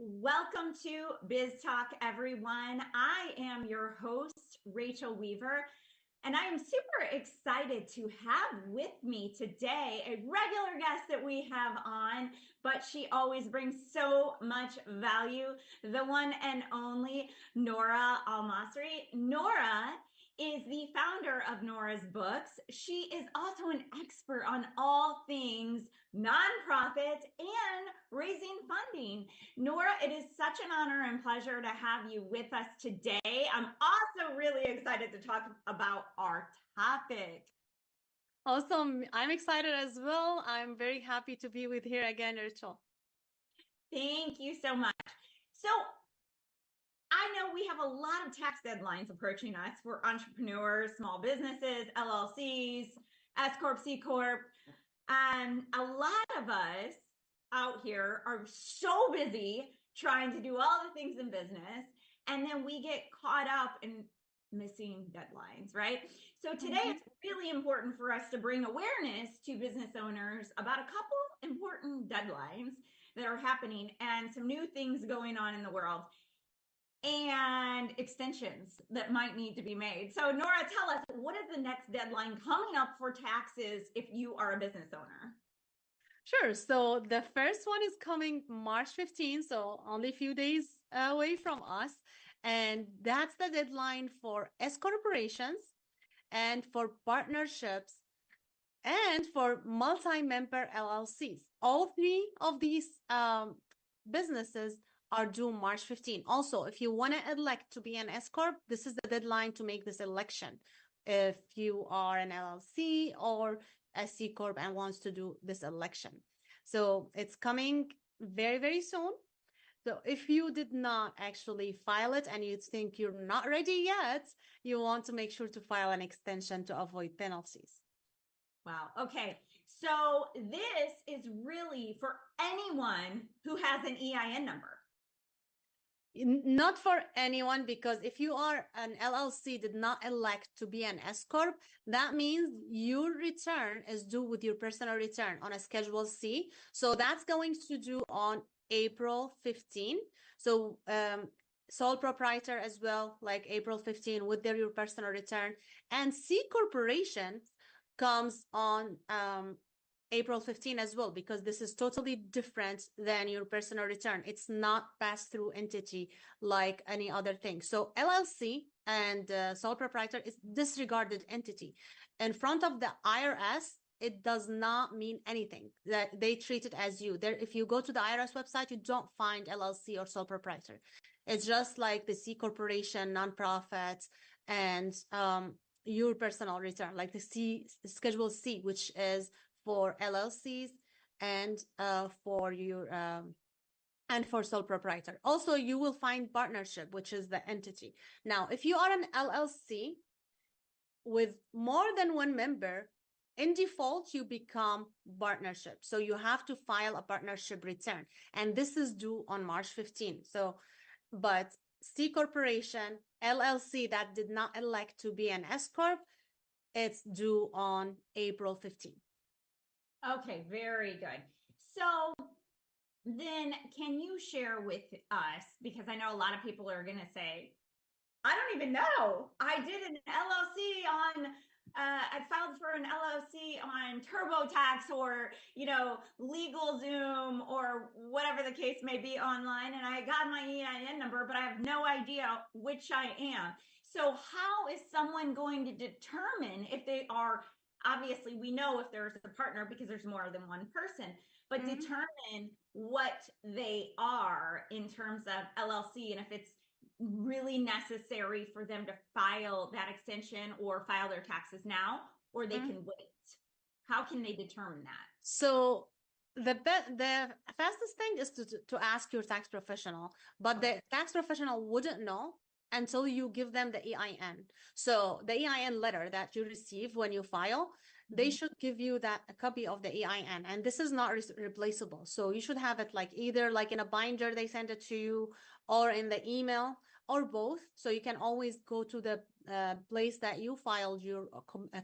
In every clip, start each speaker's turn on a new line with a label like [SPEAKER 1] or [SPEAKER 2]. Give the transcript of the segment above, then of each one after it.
[SPEAKER 1] Welcome to Biz Talk, everyone. I am your host, Rachel Weaver, and I am super excited to have with me today a regular guest that we have on, but she always brings so much value, the one and only Nora Al-Masri. Nora is the founder of Nora's Books. She is also an expert on all things nonprofit and raising funding. Nora, it is such an honor and pleasure to have you with us today. I'm also really excited to talk about our topic.
[SPEAKER 2] Awesome. I'm excited as well. I'm very happy to be with here again, Rachel.
[SPEAKER 1] Thank you so much. So I know we have a lot of tax deadlines approaching us for entrepreneurs, small businesses, LLCs, S Corp, C Corp. And a lot of us out here are so busy trying to do all the things in business, and then we get caught up in missing deadlines, right? So today it's really important for us to bring awareness to business owners about a couple important deadlines that are happening and some new things going on in the world and extensions that might need to be made. So Nora, tell us, what is the next deadline coming up for taxes if you are a business owner?
[SPEAKER 2] Sure. So the first one is coming March 15th, so only a few days away from us. And that's the deadline for S corporations and for partnerships and for multi-member LLCs. All three of these businesses are due March 15. Also, if you want to elect to be an S Corp, this is the deadline to make this election. If you are an LLC or a C Corp and wants to do this election. So it's coming very, very soon. So if you did not actually file it and you think you're not ready yet, you want to make sure to file an extension to avoid penalties.
[SPEAKER 1] Wow. Okay. So this is really for anyone who has an EIN number.
[SPEAKER 2] Not for anyone, because if you are an LLC did not elect to be an S Corp, that means your return is due with your personal return on a Schedule C. So that's going to do on April 15. So sole proprietor as well, like April 15 with your personal return. And C Corporation comes on April 15 as well, because this is totally different than your personal return. It's not pass-through entity like any other thing. So LLC and sole proprietor is disregarded entity. In front of the IRS, it does not mean anything. That they treat it as you. There, if you go to the IRS website, you don't find LLC or sole proprietor. It's just like the C corporation, nonprofit, and your personal return, like the Schedule C, which is for LLCs and for your and for sole proprietor. Also, you will find partnership, which is the entity. Now, if you are an LLC with more than one member, in default, you become partnership. So you have to file a partnership return, and this is due on March 15. So, but C corporation, LLC that did not elect to be an S Corp, it's due on April 15.
[SPEAKER 1] Okay, very good. So then can you share with us, because I know a lot of people are going to say, I don't even know. I did an LLC on, I filed for an LLC on TurboTax or, LegalZoom or whatever the case may be online. And I got my EIN number, but I have no idea which I am. So how is someone going to determine if they are, obviously we know if there's a partner because there's more than one person, but determine what they are in terms of LLC and if it's really necessary for them to file that extension or file their taxes now, or they can wait. How can they determine that?
[SPEAKER 2] So the fastest thing is to ask your tax professional, but the tax professional wouldn't know until you give them the EIN. So the EIN letter that you receive when you file, they should give you a copy of the EIN, and this is not replaceable. So you should have it like either like in a binder, they send it to you, or in the email, or both. So you can always go to the place that you filed your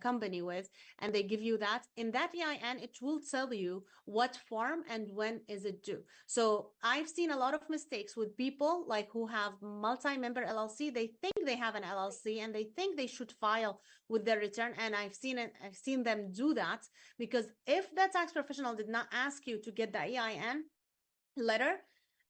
[SPEAKER 2] company with, and they give you that. In that EIN, it will tell you what form and when is it due. So I've seen a lot of mistakes with people like who have multi-member LLC. They think they have an LLC and they think they should file with their return. And I've seen them do that, because if the tax professional did not ask you to get the EIN letter,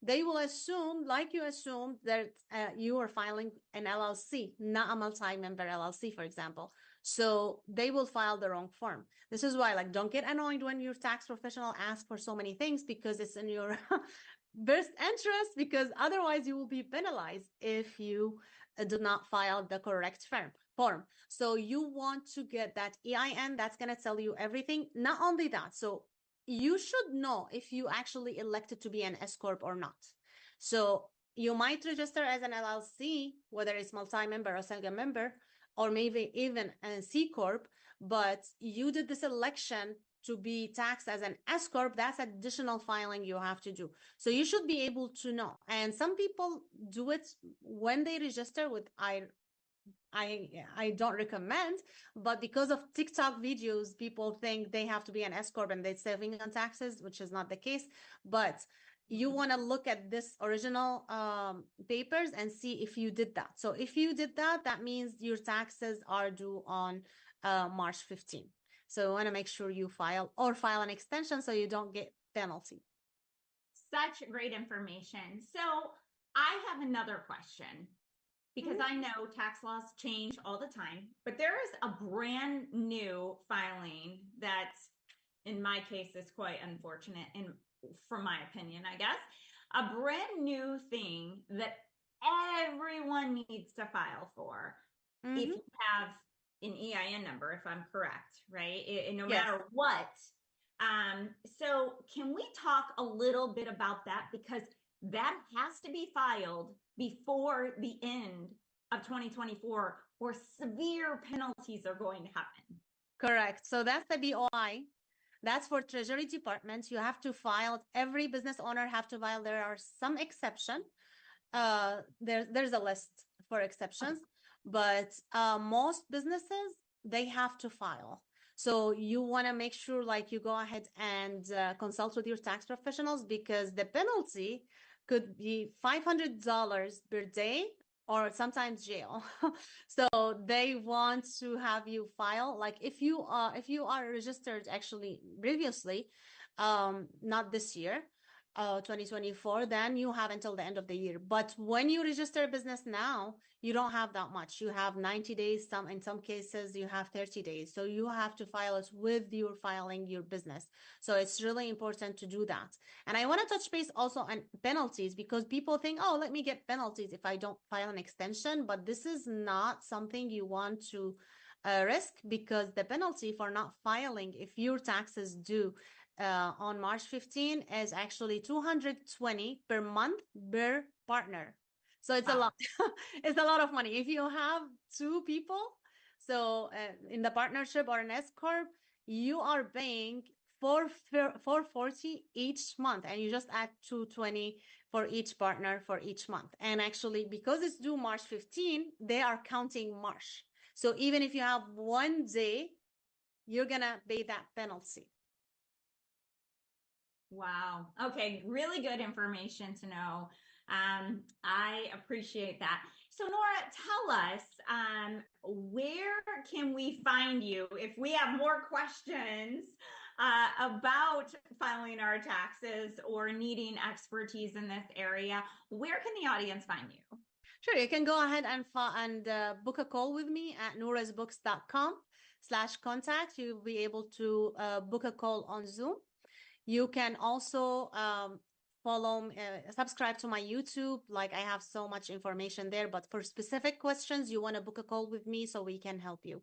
[SPEAKER 2] they will assume, like you assumed, that you are filing an LLC, not a multi-member LLC, for example. So they will file the wrong form. This is why, like, don't get annoyed when your tax professional asks for so many things, because it's in your best interest, because otherwise you will be penalized if you do not file the correct form. So you want to get that EIN. That's going to tell you everything. Not only that, so you should know if you actually elected to be an S Corp or not. So you might register as an LLC, whether it's multi-member or single member, or maybe even a C Corp, but you did this election to be taxed as an S Corp. That's additional filing you have to do. So you should be able to know. And some people do it when they register with I don't recommend, but because of TikTok videos, people think they have to be an S Corp and they're saving on taxes, which is not the case. But you want to look at this original papers and see if you did that. So if you did that, that means your taxes are due on March 15. So you want to make sure you file an extension so you don't get penalty.
[SPEAKER 1] Such great information. So I have another question, because I know tax laws change all the time, but there is a brand new filing that, in my case, is quite unfortunate, and from my opinion, I guess, a brand new thing that everyone needs to file for if you have an EIN number, if I'm correct, right? No matter what. So can we talk a little bit about that? Because that has to be filed before the end of 2024, or severe penalties are going to happen. Correct.
[SPEAKER 2] So that's the BOI. That's for Treasury Department. You have to file. Every business owner have to file. There are some exceptions. There's a list for exceptions, but most businesses, they have to file. So you want to make sure, like, you go ahead and consult with your tax professionals, because the penalty could be $500 per day, or sometimes jail. So they want to have you file. Like, if you are registered actually previously, not this year, 2024, then you have until the end of the year. But when you register a business now, you don't have that much. You have 90 days. In some cases, you have 30 days. So you have to file it with your filing your business. So it's really important to do that. And I want to touch base also on penalties, because people think, oh, let me get penalties if I don't file an extension. But this is not something you want to risk, because the penalty for not filing, if your taxes due on March 15, is actually $220 per month per partner. So it's a lot. It's a lot of money. If you have two people, so in the partnership or an S Corp, you are paying $440 each month, and you just add $220 for each partner for each month. And actually, because it's due March 15, they are counting March. So even if you have one day, you're gonna pay that penalty.
[SPEAKER 1] Wow. Okay. Really good information to know. I appreciate that. So Nora, tell us, where can we find you if we have more questions about filing our taxes or needing expertise in this area? Where can the audience find you?
[SPEAKER 2] Sure. You can go ahead and book a call with me at nourasbooks.com/contact. You'll be able to book a call on Zoom. You can also subscribe to my YouTube. Like, I have so much information there, but for specific questions, you want to book a call with me so we can help you.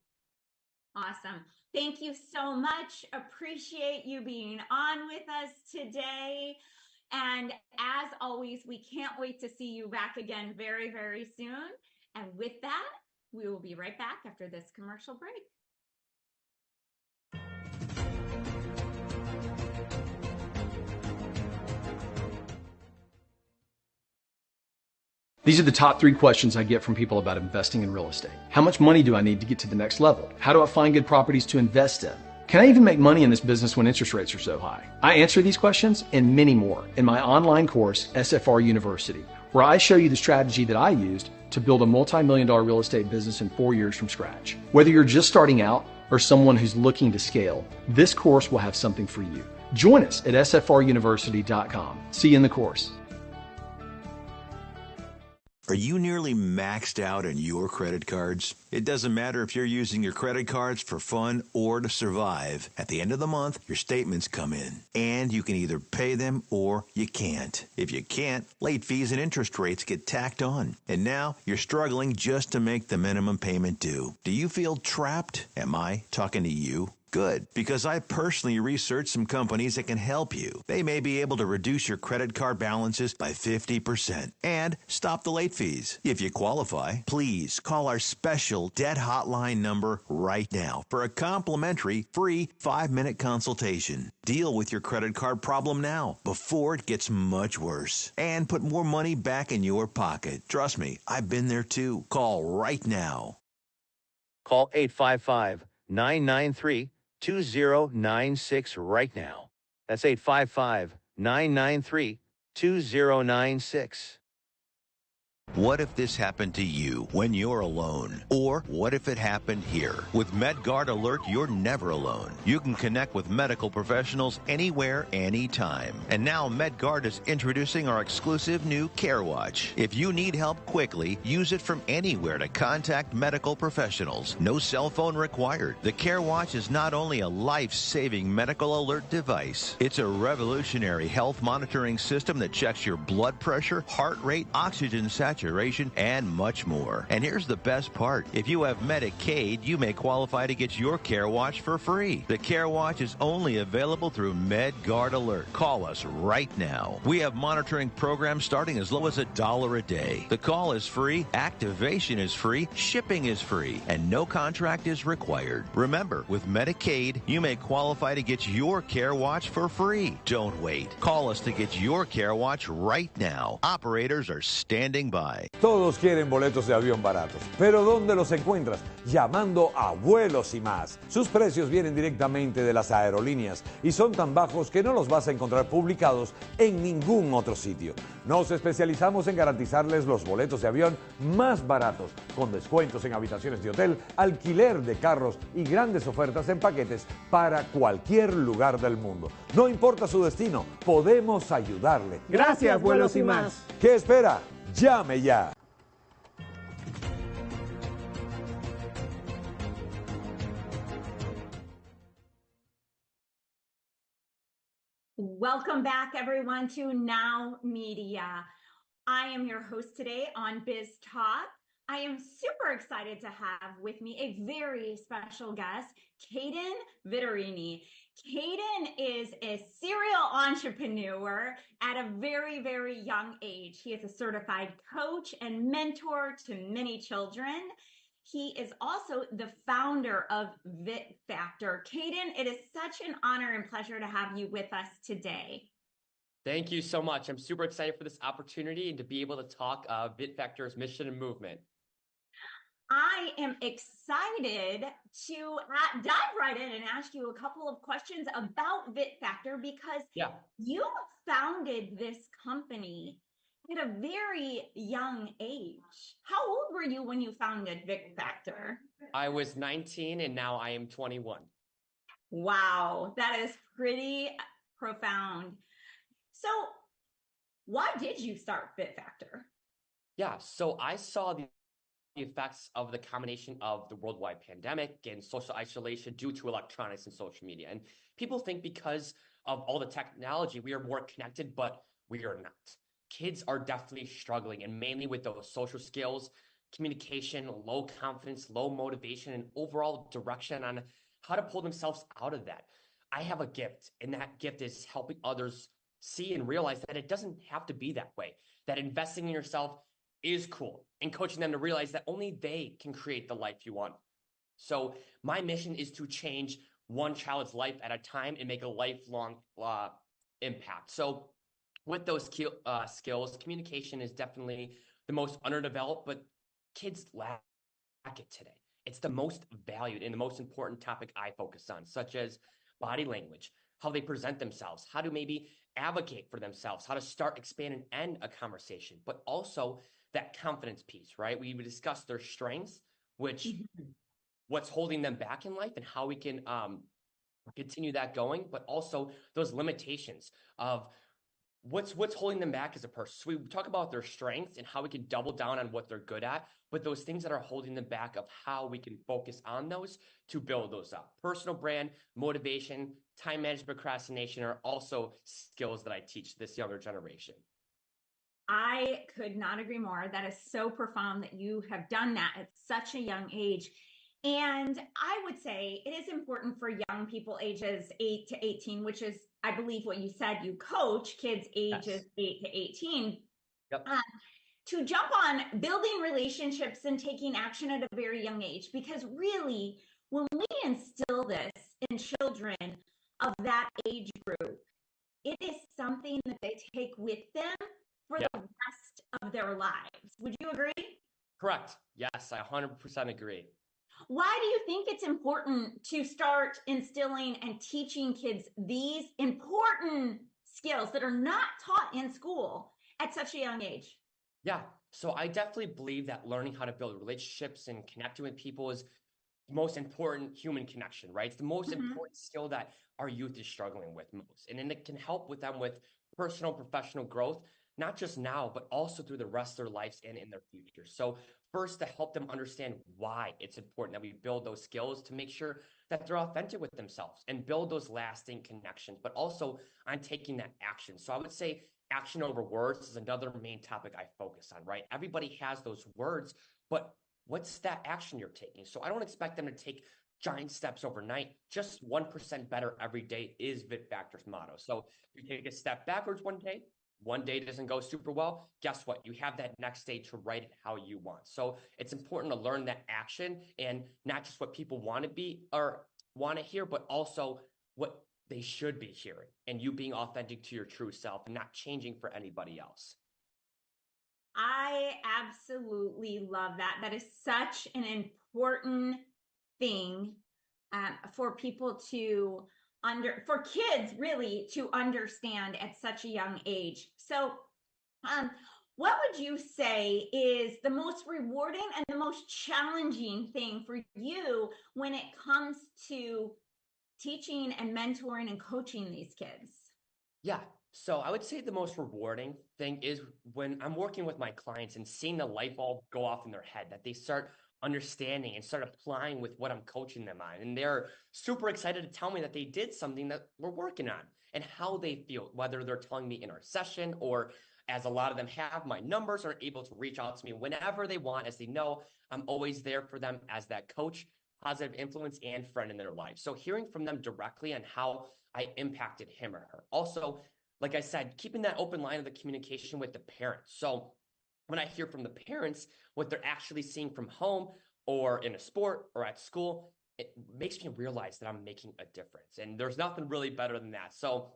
[SPEAKER 1] Awesome. Thank you so much. Appreciate you being on with us today. And as always, we can't wait to see you back again very, very soon. And with that, we will be right back after this commercial break.
[SPEAKER 3] These are the top 3 questions I get from people about investing in real estate. How much money do I need to get to the next level? How do I find good properties to invest in? Can I even make money in this business when interest rates are so high? I answer these questions and many more in my online course, SFR University, where I show you the strategy that I used to build a multi-million-dollar real estate business in 4 years from scratch. Whether you're just starting out or someone who's looking to scale, this course will have something for you. Join us at sfruniversity.com. See you in the course.
[SPEAKER 4] Are you nearly maxed out on your credit cards? It doesn't matter if you're using your credit cards for fun or to survive. At the end of the month, your statements come in, and you can either pay them or you can't. If you can't, late fees and interest rates get tacked on. And now you're struggling just to make the minimum payment due. Do you feel trapped? Am I talking to you? Good, because I personally researched some companies that can help you. They may be able to reduce your credit card balances by 50% and stop the late fees. If you qualify, please call our special debt hotline number right now for a complimentary free 5-minute consultation. Deal with your credit card problem now before it gets much worse and put more money back in your pocket. Trust me, I've been there too. Call right now.
[SPEAKER 5] Call 855-993-2096 right now. That's 855-993-2096.
[SPEAKER 4] What if this happened to you when you're alone? Or what if it happened here? With MedGuard Alert, you're never alone. You can connect with medical professionals anywhere, anytime. And now MedGuard is introducing our exclusive new Care Watch. If you need help quickly, use it from anywhere to contact medical professionals. No cell phone required. The Care Watch is not only a life-saving medical alert device, it's a revolutionary health monitoring system that checks your blood pressure, heart rate, oxygen saturation, and much more. And here's the best part. If you have Medicaid, you may qualify to get your Care Watch for free. The Care Watch is only available through MedGuard Alert. Call us right now. We have monitoring programs starting as low as $1 a day. The call is free, activation is free, shipping is free, and no contract is required. Remember, with Medicaid, you may qualify to get your Care Watch for free. Don't wait. Call us to get your Care Watch right now. Operators are standing by.
[SPEAKER 6] Todos quieren boletos de avión baratos, pero ¿dónde los encuentras? Llamando a Vuelos y Más. Sus precios vienen directamente de las aerolíneas y son tan bajos que no los vas a encontrar publicados en ningún otro sitio. Nos especializamos en garantizarles los boletos de avión más baratos, con descuentos en habitaciones de hotel, alquiler de carros y grandes ofertas en paquetes para cualquier lugar del mundo. No importa su destino, podemos ayudarle.
[SPEAKER 7] Gracias, Vuelos y Más.
[SPEAKER 6] ¿Qué espera? ¡Llame ya!
[SPEAKER 1] Welcome back, everyone, to Now Media. I am your host today on Biz Talk. I am super excited to have with me a very special guest, Caden Vittorini. Caden is a serial entrepreneur at a very, very young age. He is a certified coach and mentor to many children. He is also the founder of Vit Factor. Caden, it is such an honor and pleasure to have you with us today.
[SPEAKER 8] Thank you so much. I'm super excited for this opportunity and to be able to talk Vit Factor's mission and movement.
[SPEAKER 1] I am excited to dive right in and ask you a couple of questions about Vit Factor because you founded this company at a very young age. How old were you when you founded Vit Factor?
[SPEAKER 8] I was 19 and now I am 21.
[SPEAKER 1] Wow, that is pretty profound. So why did you start Vit Factor?
[SPEAKER 8] Yeah, so I saw the effects of the combination of the worldwide pandemic and social isolation due to electronics and social media. And people think because of all the technology, we are more connected, but we are not. Kids are definitely struggling, and mainly with those social skills, communication, low confidence, low motivation, and overall direction on how to pull themselves out of that. I have a gift, and that gift is helping others see and realize that it doesn't have to be that way, that investing in yourself is cool, and coaching them to realize that only they can create the life you want. So my mission is to change one child's life at a time and make a lifelong impact. So with those skills, communication is definitely the most underdeveloped, but kids lack it today. It's the most valued and the most important topic I focus on, such as body language, how they present themselves, how to maybe advocate for themselves, how to start, expand, and end a conversation, but also that confidence piece, right? We discussed their strengths, which what's holding them back in life and how we can continue that going, but also those limitations of what's holding them back as a person. So we talk about their strengths and how we can double down on what they're good at, but those things that are holding them back, of how we can focus on those to build those up. Personal brand, motivation, time management, procrastination are also skills that I teach this younger generation.
[SPEAKER 1] I could not agree more. That is so profound that you have done that at such a young age. And I would say it is important for young people ages 8 to 18, which is, I believe what you said, you coach kids ages 8 to 18,
[SPEAKER 8] Yep.
[SPEAKER 1] to jump on building relationships and taking action at a very young age. Because really, when we instill this in children of that age group, it is something that they take with them for the rest of their lives. Would you agree?
[SPEAKER 8] Correct. Yes, I 100% agree.
[SPEAKER 1] Why do you think it's important to start instilling and teaching kids these important skills that are not taught in school at such a young age?
[SPEAKER 8] Yeah, so I definitely believe that learning how to build relationships and connecting with people is the most important human connection, right? It's the most important skill that our youth is struggling with most. And then it can help with them with personal, professional growth, not just now, but also through the rest of their lives and in their future. So first, to help them understand why it's important that we build those skills, to make sure that they're authentic with themselves and build those lasting connections, but also on taking that action. So I would say action over words is another main topic I focus on, right? Everybody has those words, but what's that action you're taking? So I don't expect them to take giant steps overnight. Just 1% better every day is VitFactor's motto. So if you take a step backwards one day doesn't go super well, guess what? You have that next day to write it how you want. So it's important to learn that action, and not just what people want to be or want to hear, but also what they should be hearing, and you being authentic to your true self and not changing for anybody else.
[SPEAKER 1] I absolutely love that. That is such an important thing for people to for kids really to understand at such a young age. So what would you say is the most rewarding and the most challenging thing for you when it comes to teaching and mentoring and coaching these kids?
[SPEAKER 8] Yeah. So I would say the most rewarding thing is when I'm working with my clients and seeing the light bulb go off in their head, that they start understanding and start applying with what I'm coaching them on. And they're super excited to tell me that they did something that we're working on and how they feel, whether they're telling me in our session or, as a lot of them have my numbers, are able to reach out to me whenever they want, as they know I'm always there for them as that coach, positive influence, and friend in their life. So hearing from them directly on how I impacted him or her. Also, like I said, keeping that open line of the communication with the parents. So when I hear from the parents what they're actually seeing from home or in a sport or at school, it makes me realize that I'm making a difference. And there's nothing really better than that. So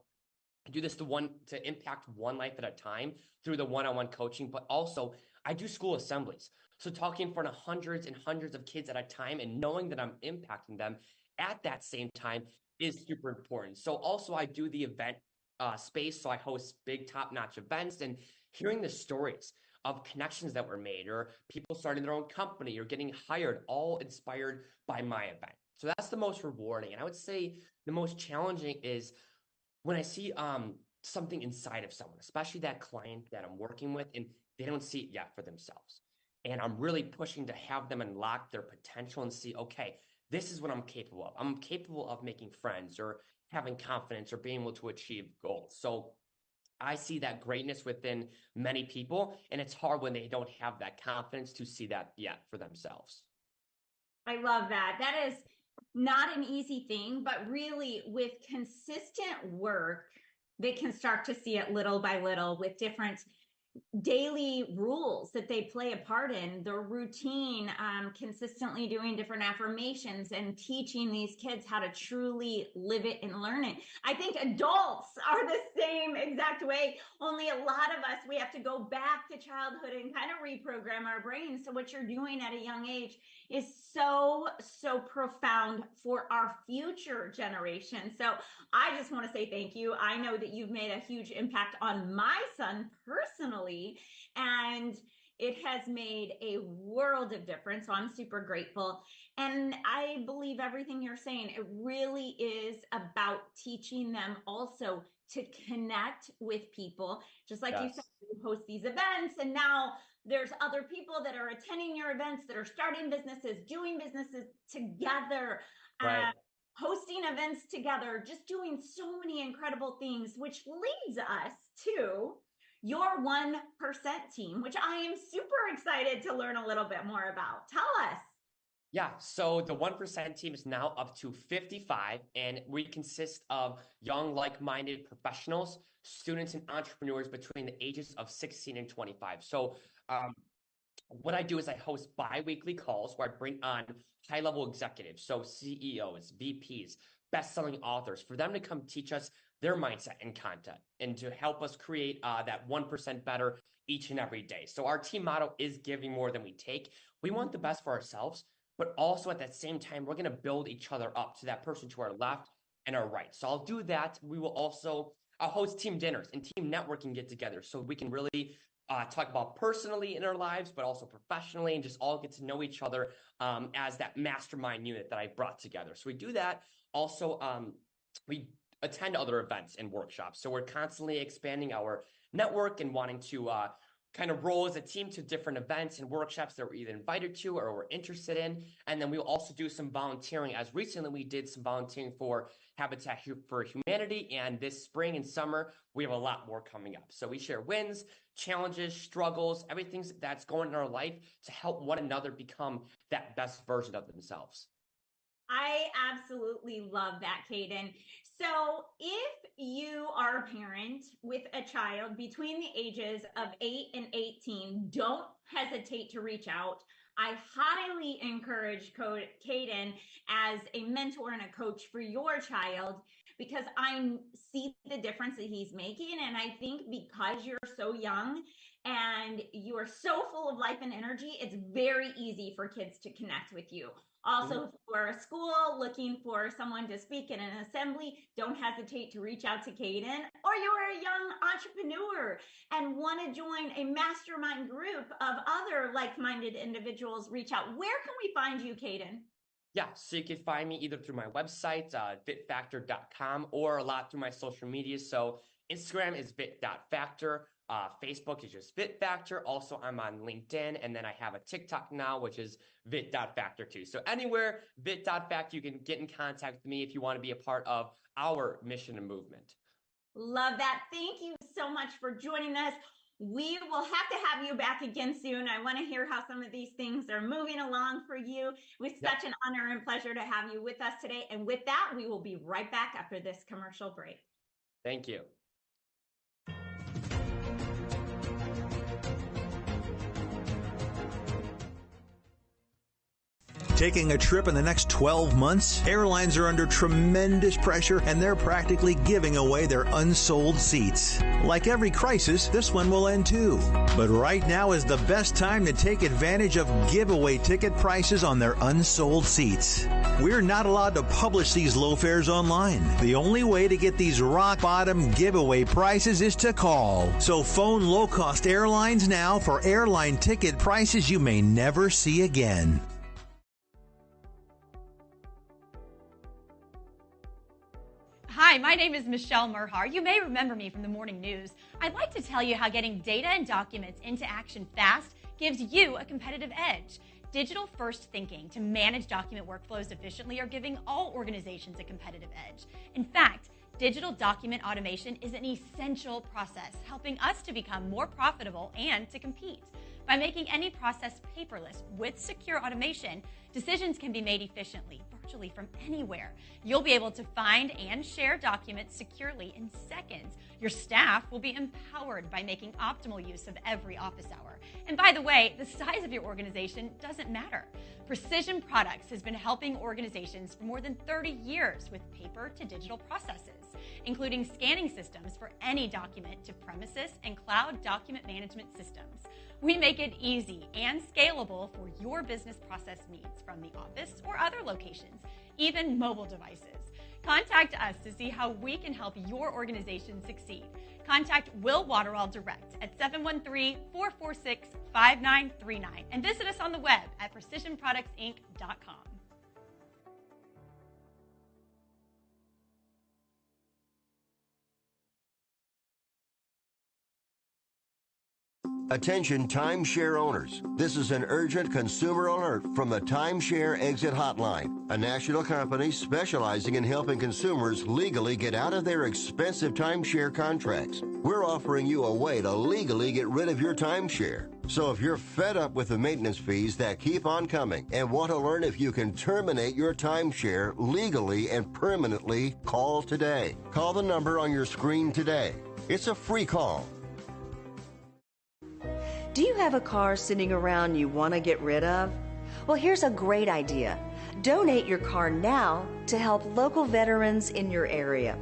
[SPEAKER 8] I do this to impact one life at a time through the one-on-one coaching, but also I do school assemblies. So talking in front of hundreds and hundreds of kids at a time and knowing that I'm impacting them at that same time is super important. So also I do the event space. So I host big top-notch events, and hearing the stories of connections that were made or people starting their own company or getting hired, all inspired by my event. So that's the most rewarding. And I would say the most challenging is when I see something inside of someone, especially that client that I'm working with, and they don't see it yet for themselves. And I'm really pushing to have them unlock their potential and see, okay, this is what I'm capable of. I'm capable of making friends or having confidence or being able to achieve goals. So I see that greatness within many people, and it's hard when they don't have that confidence to see that yet for themselves.
[SPEAKER 1] I love that. That is not an easy thing, but really with consistent work, they can start to see it little by little with different daily rules that they play a part in, their routine, consistently doing different affirmations and teaching these kids how to truly live it and learn it. I think adults are the same exact way, only a lot of us, we have to go back to childhood and kind of reprogram our brains. So what you're doing at a young age is so profound for our future generation. So I just want to say thank you. I know that you've made a huge impact on my son personally, and it has made a world of difference. So I'm super grateful. And I believe everything you're saying. It really is about teaching them also to connect with people. Just like you said, you host these events, and now there's other people that are attending your events that are starting businesses, doing businesses together.
[SPEAKER 8] Right.
[SPEAKER 1] Hosting events together, just doing so many incredible things, which leads us to your 1% team, which I am super excited to learn a little bit more about. Tell us.
[SPEAKER 8] Yeah, so the 1% team is now up to 55, and we consist of young, like-minded professionals, students, and entrepreneurs between the ages of 16 and 25. So what I do is I host bi-weekly calls where I bring on high-level executives, so CEOs, VPs, best-selling authors, for them to come teach us their mindset and content and to help us create that 1% better each and every day. So our team motto is giving more than we take. We want the best for ourselves, but also at that same time, we're going to build each other up to that person to our left and our right. So I'll do that. We will also host team dinners and team networking get-together so we can really talk about personally in our lives, but also professionally, and just all get to know each other as that mastermind unit that I brought together. So we do that. Also, we attend other events and workshops. So we're constantly expanding our network and wanting to kind of roll as a team to different events and workshops that we're either invited to or we're interested in. And then we'll also do some volunteering. As recently, we did some volunteering for Habitat for Humanity. And this spring and summer, we have a lot more coming up. So we share wins, challenges, struggles, everything that's going in our life to help one another become that best version of themselves.
[SPEAKER 1] I absolutely love that, Caden. So if you are a parent with a child between the ages of 8 and 18, don't hesitate to reach out. I highly encourage Caden as a mentor and a coach for your child, because I see the difference that he's making. And I think because you're so young and you are so full of life and energy, it's very easy for kids to connect with you. Also, for a school looking for someone to speak in an assembly, don't hesitate to reach out to Caden. Or you're a young entrepreneur and want to join a mastermind group of other like-minded individuals, reach out. Where can we find you, Caden?
[SPEAKER 8] Yeah, so you can find me either through my website, vitfactor.com, or a lot through my social media. So Instagram is vit.factor. Facebook is just VitFactor. Also, I'm on LinkedIn, and then I have a TikTok now, which is vit.factor too. So anywhere, vit.factor, you can get in contact with me if you want to be a part of our mission and movement.
[SPEAKER 1] Love that. Thank you so much for joining us. We will have to have you back again soon. I want to hear how some of these things are moving along for you. It was such an honor and pleasure to have you with us today. And with that, we will be right back after this commercial break.
[SPEAKER 8] Thank you.
[SPEAKER 4] Taking a trip in the next 12 months? Airlines are under tremendous pressure, and they're practically giving away their unsold seats. Like every crisis, this one will end too. But right now is the best time to take advantage of giveaway ticket prices on their unsold seats. We're not allowed to publish these low fares online. The only way to get these rock bottom giveaway prices is to call. So phone low-cost airlines now for airline ticket prices you may never see again.
[SPEAKER 9] Hi, my name is Michelle Merhar. You may remember me from the morning news. I'd like to tell you how getting data and documents into action fast gives you a competitive edge. Digital-first thinking to manage document workflows efficiently are giving all organizations a competitive edge. In fact, digital document automation is an essential process, helping us to become more profitable and to compete. By making any process paperless with secure automation, decisions can be made efficiently, virtually from anywhere. You'll be able to find and share documents securely in seconds. Your staff will be empowered by making optimal use of every office hour. And by the way, the size of your organization doesn't matter. Precision Products has been helping organizations for more than 30 years with paper to digital processes, including scanning systems for any document to premises and cloud document management systems. We make it easy and scalable for your business process needs from the office or other locations, even mobile devices. Contact us to see how we can help your organization succeed. Contact Will Waterall direct at 713-446-5939 and visit us on the web at precisionproductsinc.com.
[SPEAKER 10] Attention timeshare owners. This is an urgent consumer alert from the Timeshare Exit Hotline, a national company specializing in helping consumers legally get out of their expensive timeshare contracts. We're offering you a way to legally get rid of your timeshare. So if you're fed up with the maintenance fees that keep on coming and want to learn if you can terminate your timeshare legally and permanently, call today. Call the number on your screen today. It's a free call.
[SPEAKER 11] Do you have a car sitting around you want to get rid of? Well, here's a great idea. Donate your car now to help local veterans in your area.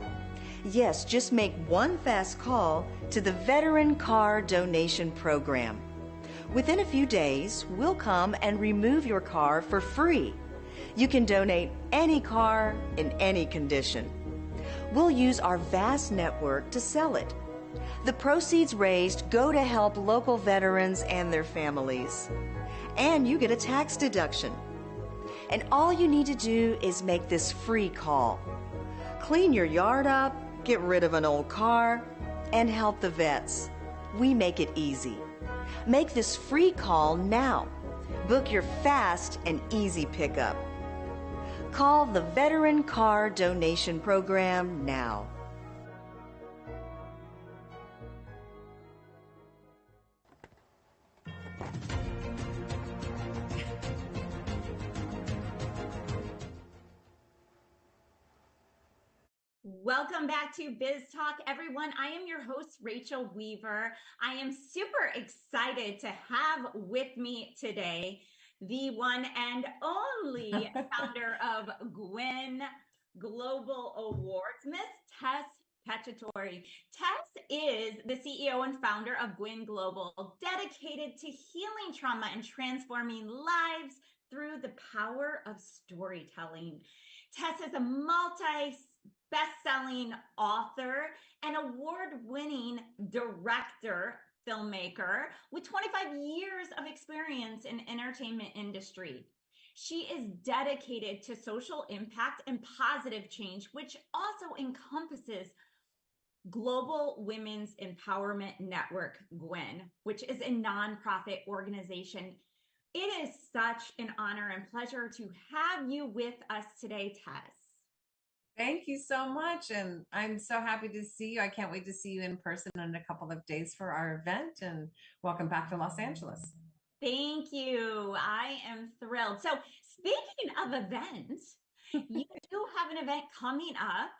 [SPEAKER 11] Yes, just make one fast call to the Veteran Car Donation Program. Within a few days, we'll come and remove your car for free. You can donate any car in any condition. We'll use our vast network to sell it. The proceeds raised go to help local veterans and their families. And you get a tax deduction. And all you need to do is make this free call. Clean your yard up, get rid of an old car, and help the vets. We make it easy. Make this free call now. Book your fast and easy pickup. Call the Veteran Car Donation Program now.
[SPEAKER 1] Welcome back to Biz Talk, everyone. I am your host, Rachel Weaver. I am super excited to have with me today the one and only founder of Gwyn Global Awards, Miss Tess Pecciatori. Tess is the CEO and founder of Gwyn Global, dedicated to healing trauma and transforming lives through the power of storytelling. Tess is a best-selling author and award-winning director, filmmaker with 25 years of experience in entertainment industry. She is dedicated to social impact and positive change, which also encompasses Global Women's Empowerment Network, Gwyn, which is a nonprofit organization. It is such an honor and pleasure to have you with us today, Tess.
[SPEAKER 12] Thank you so much. And I'm so happy to see you. I can't wait to see you in person in a couple of days for our event. And welcome back to Los Angeles.
[SPEAKER 1] Thank you. I am thrilled. So speaking of events, you do have an event coming up.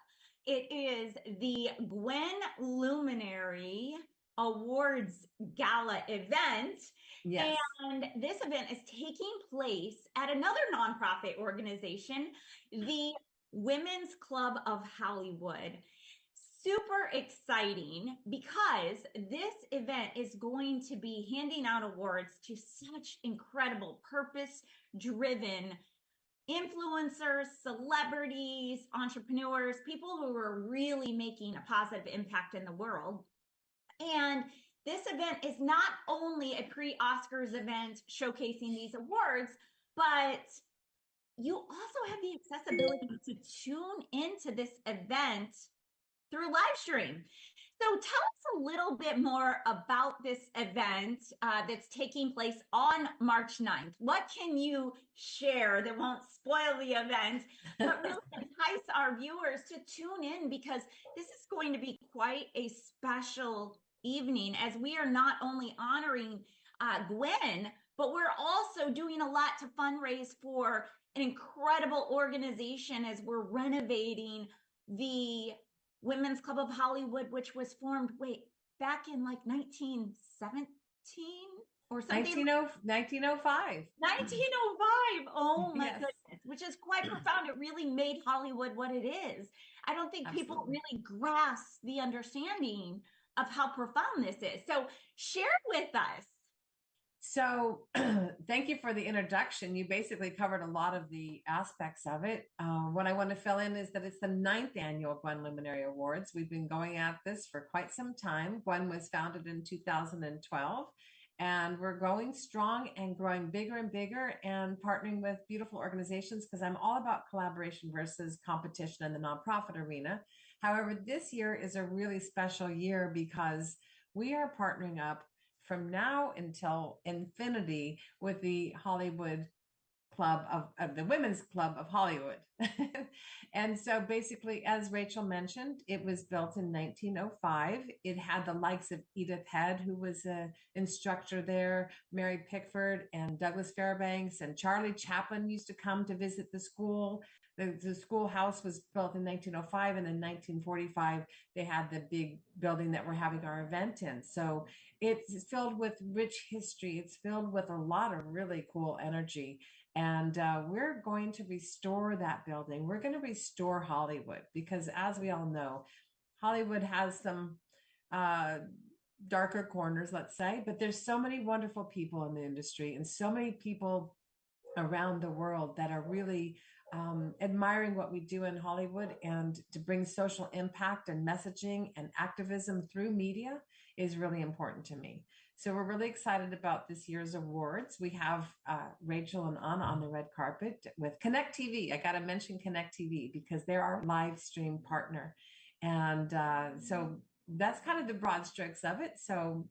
[SPEAKER 1] It is the Gwyn Luminary Awards Gala event.
[SPEAKER 12] Yes.
[SPEAKER 1] And this event is taking place at another nonprofit organization, the Women's Club of Hollywood. Super exciting because this event is going to be handing out awards to such incredible purpose-driven influencers, celebrities, entrepreneurs, people who are really making a positive impact in the world. And this event is not only a pre-Oscars event showcasing these awards, but you also have the accessibility to tune into this event through live stream. So tell us a little bit more about this event that's taking place on March 9th. What can you share that won't spoil the event, but really entice our viewers to tune in, because this is going to be quite a special evening, as we are not only honoring Gwen, but we're also doing a lot to fundraise for an incredible organization as we're renovating the Women's Club of Hollywood, which was formed, back in like 1917 or something.
[SPEAKER 12] 1905.
[SPEAKER 1] 1905. Oh my
[SPEAKER 12] Yes.
[SPEAKER 1] goodness, which is quite profound. It really made Hollywood what it is. I don't think people
[SPEAKER 12] Absolutely.
[SPEAKER 1] really grasp the understanding of how profound this is. So share with us.
[SPEAKER 12] So thank you for the introduction. You basically covered a lot of the aspects of it. What I want to fill in is that it's the 9th annual Gwen Luminary Awards. We've been going at this for quite some time. Gwen was founded in 2012, and we're going strong and growing bigger and bigger and partnering with beautiful organizations, because I'm all about collaboration versus competition in the nonprofit arena. However, this year is a really special year because we are partnering up from now until infinity with the Hollywood Club of the Women's Club of Hollywood. And so basically, as Rachel mentioned, it was built in 1905. It had the likes of Edith Head, who was an instructor there, Mary Pickford and Douglas Fairbanks, and Charlie Chaplin used to come to visit the school. The schoolhouse was built in 1905, and in 1945, they had the big building that we're having our event in. So it's filled with rich history. It's filled with a lot of really cool energy. And we're going to restore that building. We're going to restore Hollywood, because as we all know, Hollywood has some darker corners, let's say, but there's so many wonderful people in the industry and so many people around the world that are really admiring what we do in Hollywood, and to bring social impact and messaging and activism through media is really important to me. So we're really excited about this year's awards. We have Rachel and Anna on the red carpet with Connect TV. I got to mention Connect TV because they're our live stream partner. And so that's kind of the broad strokes of it. So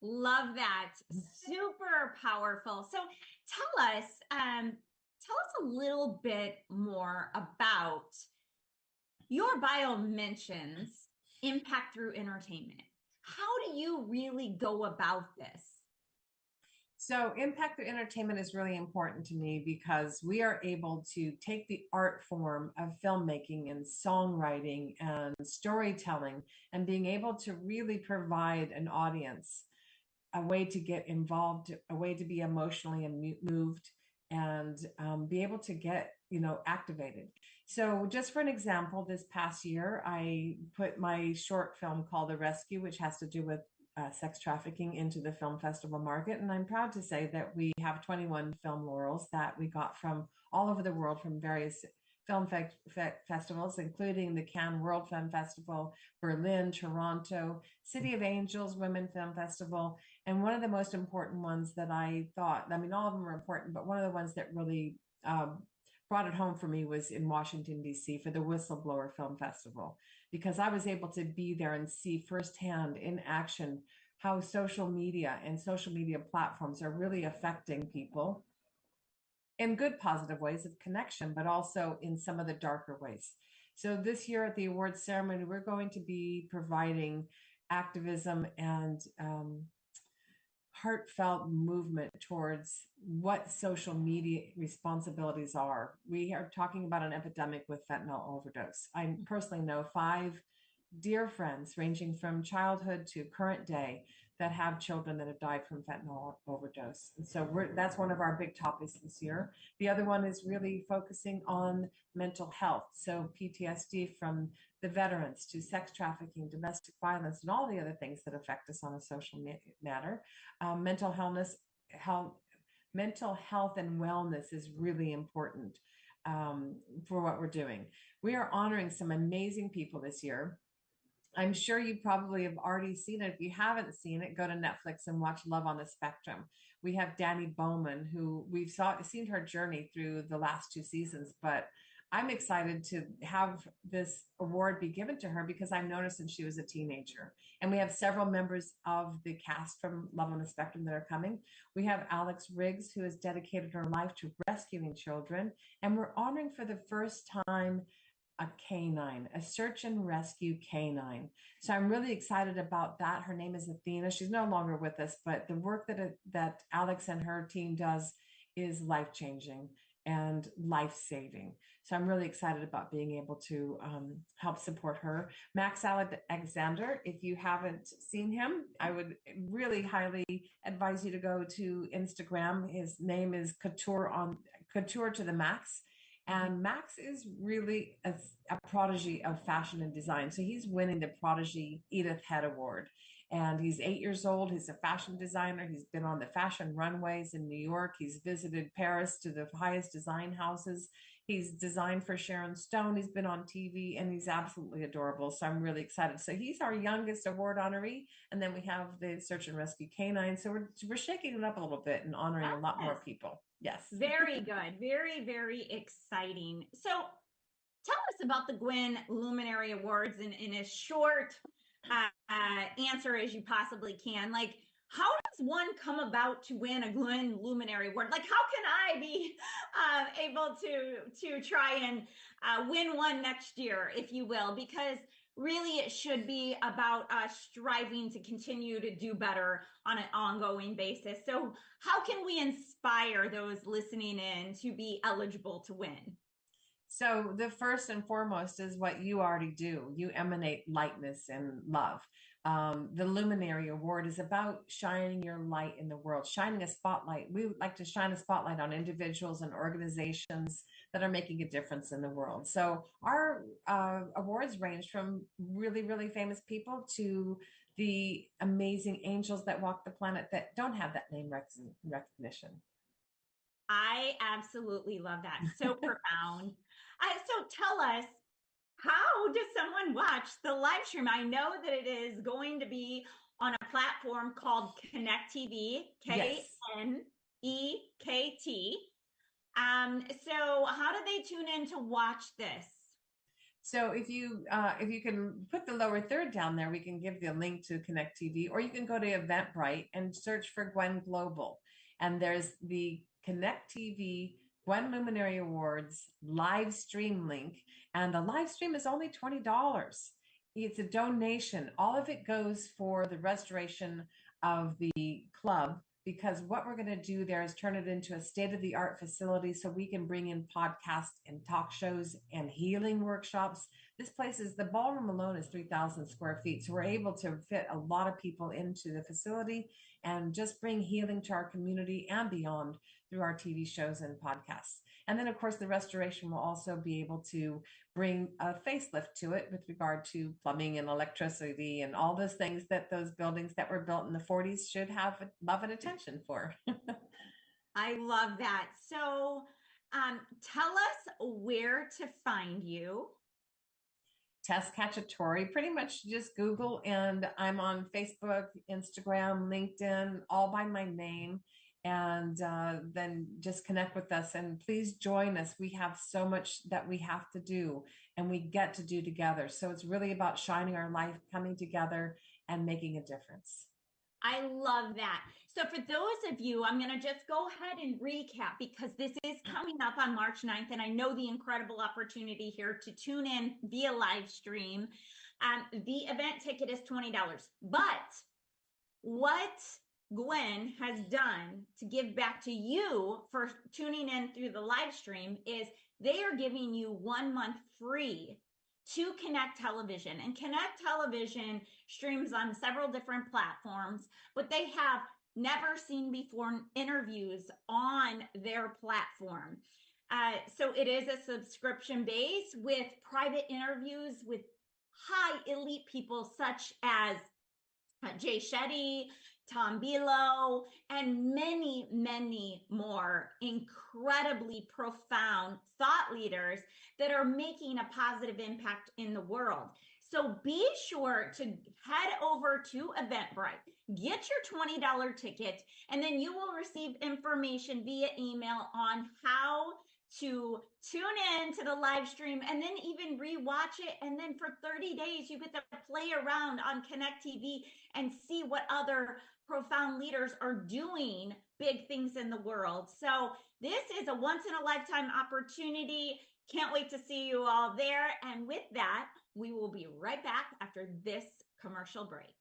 [SPEAKER 1] Love that. Super powerful. So tell us a little bit more about your bio mentions impact through entertainment. How do you really go about this?
[SPEAKER 12] So impact through entertainment is really important to me because we are able to take the art form of filmmaking and songwriting and storytelling and being able to really provide an audience a way to get involved, a way to be emotionally moved, and be able to get, activated. So just for an example, this past year, I put my short film called The Rescue, which has to do with sex trafficking, into the film festival market. And I'm proud to say that we have 21 film laurels that we got from all over the world, from various film festivals, including the Cannes World Film Festival, Berlin, Toronto, City of Angels Women Film Festival. And one of the most important ones that I thought, all of them are important, but one of the ones that really brought it home for me was in Washington, D.C. for the Whistleblower Film Festival, because I was able to be there and see firsthand in action how social media and social media platforms are really affecting people in good, positive ways of connection, but also in some of the darker ways. So this year at the awards ceremony, we're going to be providing activism and heartfelt movement towards what social media responsibilities are. We are talking about an epidemic with fentanyl overdose. I personally know 5 dear friends, ranging from childhood to current day, that have children that have died from fentanyl overdose. And so that's one of our big topics this year. The other one is really focusing on mental health. So PTSD from the veterans to sex trafficking, domestic violence, and all the other things that affect us on a social matter. Mental health and wellness is really important for what we're doing. We are honoring some amazing people this year. I'm sure you probably have already seen it. If you haven't seen it, go to Netflix and watch Love on the Spectrum. We have Danny Bowman, who we've seen her journey through the last 2 seasons, but I'm excited to have this award be given to her because I've noticed since she was a teenager. And we have several members of the cast from Love on the Spectrum that are coming. We have Alex Riggs, who has dedicated her life to rescuing children. And we're honoring for the first time a canine, a search and rescue canine. So I'm really excited about that. Her name is Athena. She's no longer with us, but the work that Alex and her team does is life-changing and life-saving. So I'm really excited about being able to help support her. Max Alexander, if you haven't seen him, I would really highly advise you to go to Instagram. His name is Couture to the Max. And Max is really a prodigy of fashion and design. So he's winning the Prodigy Edith Head Award. And he's 8 years old. He's a fashion designer. He's been on the fashion runways in New York. He's visited Paris to the highest design houses. He's designed for Sharon Stone. He's been on TV, and he's absolutely adorable. So I'm really excited. So he's our youngest award honoree. And then we have the Search and Rescue Canine. So we're shaking it up a little bit and honoring a lot more people. Yes.
[SPEAKER 1] Very good. Very, very exciting. So tell us about the Gwen Luminary Awards in a short answer as you possibly can. Like, how does one come about to win a Gwen Luminary Award? Like, how can I be able to try and win one next year, if you will? Because really it should be about us striving to continue to do better on an ongoing basis. So how can we inspire those listening in to be eligible to win?
[SPEAKER 12] So the first and foremost is what you already do. You emanate lightness and love. The Luminary Award is about shining your light in the world, shining a spotlight. We would like to shine a spotlight on individuals and organizations that are making a difference in the world. So our awards range from really, really famous people to the amazing angels that walk the planet that don't have that name recognition.
[SPEAKER 1] I absolutely love that. So profound. So tell us, how does someone watch the live stream? I know that it is going to be on a platform called Connect TV, KNEKT. So how do they tune in to watch this?
[SPEAKER 12] So if you can put the lower third down there, we can give the link to Connect TV, or you can go to Eventbrite and search for Gwen Global. And there's the Connect TV Gwen Luminary Awards live stream link. And the live stream is only $20. It's a donation. All of it goes for the restoration of the club, because what we're going to do there is turn it into a state-of-the-art facility so we can bring in podcasts and talk shows and healing workshops. This place is, the ballroom alone is 3,000 square feet. So we're able to fit a lot of people into the facility and just bring healing to our community and beyond through our TV shows and podcasts. And then, of course, the restoration will also be able to bring a facelift to it with regard to plumbing and electricity and all those things that those buildings that were built in the 40s should have love and attention for.
[SPEAKER 1] I love that. So tell us where to find you.
[SPEAKER 12] Tess Cacciatore, pretty much just Google, and I'm on Facebook, Instagram, LinkedIn, all by my name. And then just connect with us, and please join us. We have so much that we have to do and we get to do together. So it's really about shining our light, coming together and making a difference.
[SPEAKER 1] I love that. So for those of you, I'm going to just go ahead and recap, because this is coming up on March 9th. And I know the incredible opportunity here to tune in via live stream. The event ticket is $20, but what Gwen has done to give back to you for tuning in through the live stream is they are giving you 1 month free to Connect Television. And Connect Television streams on several different platforms, but they have never seen before interviews on their platform. So it is a subscription base with private interviews with high elite people such as Jay Shetty, Tom Bilo, and many, many more incredibly profound thought leaders that are making a positive impact in the world. So be sure to head over to Eventbrite, get your $20 ticket, and then you will receive information via email on how to tune in to the live stream and then even rewatch it. And then for 30 days, you get to play around on Connect TV and see what other profound leaders are doing big things in the world. So this is a once in a lifetime opportunity. Can't wait to see you all there. And with that, we will be right back after this commercial break.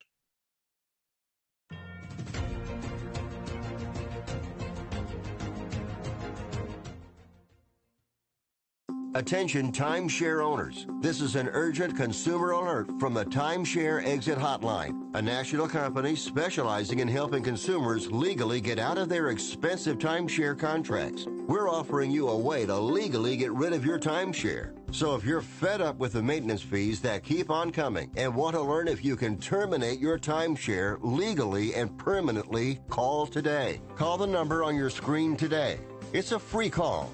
[SPEAKER 10] Attention timeshare owners. This is an urgent consumer alert from the Timeshare Exit Hotline, a national company specializing in helping consumers legally get out of their expensive timeshare contracts. We're offering you a way to legally get rid of your timeshare. So if you're fed up with the maintenance fees that keep on coming and want to learn if you can terminate your timeshare legally and permanently, call today. Call the number on your screen today. It's a free call.